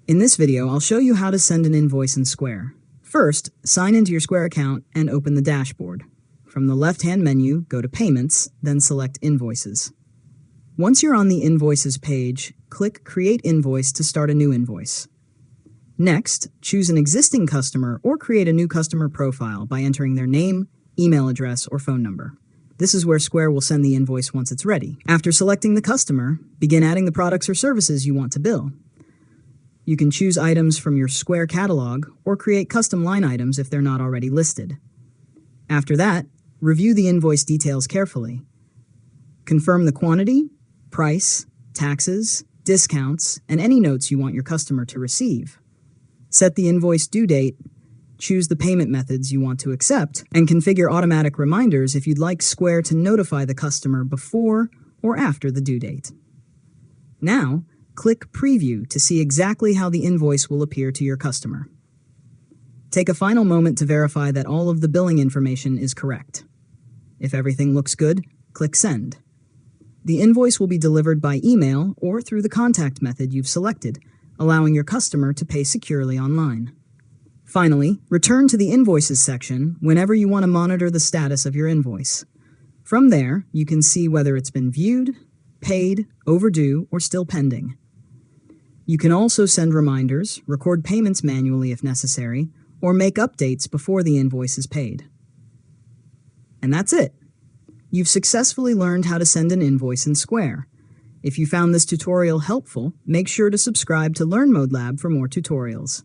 In this video, I'll show you how to send an invoice in Square. First, sign into your Square account and open the dashboard. From the left-hand menu, go to Payments, then select Invoices. Once you're on the Invoices page, click Create Invoice to start a new invoice. Next, choose an existing customer or create a new customer profile by entering their name, email address, or phone number. This is where Square will send the invoice once it's ready. After selecting the customer, begin adding the products or services you want to bill. You can choose items from your Square catalog or create custom line items if they're not already listed. After that, review the invoice details carefully. Confirm the quantity, price, taxes, discounts, and any notes you want your customer to receive. Set the invoice due date, choose the payment methods you want to accept, and configure automatic reminders if you'd like Square to notify the customer before or after the due date. Now, click Preview to see exactly how the invoice will appear to your customer. Take a final moment to verify that all of the billing information is correct. If everything looks good, click Send. The invoice will be delivered by email or through the contact method you've selected, allowing your customer to pay securely online. Finally, return to the Invoices section whenever you want to monitor the status of your invoice. From there, you can see whether it's been viewed, paid, overdue, or still pending. You can also send reminders, record payments manually if necessary, or make updates before the invoice is paid. And that's it. You've successfully learned how to send an invoice in Square. If you found this tutorial helpful, make sure to subscribe to LearnModelab for more tutorials.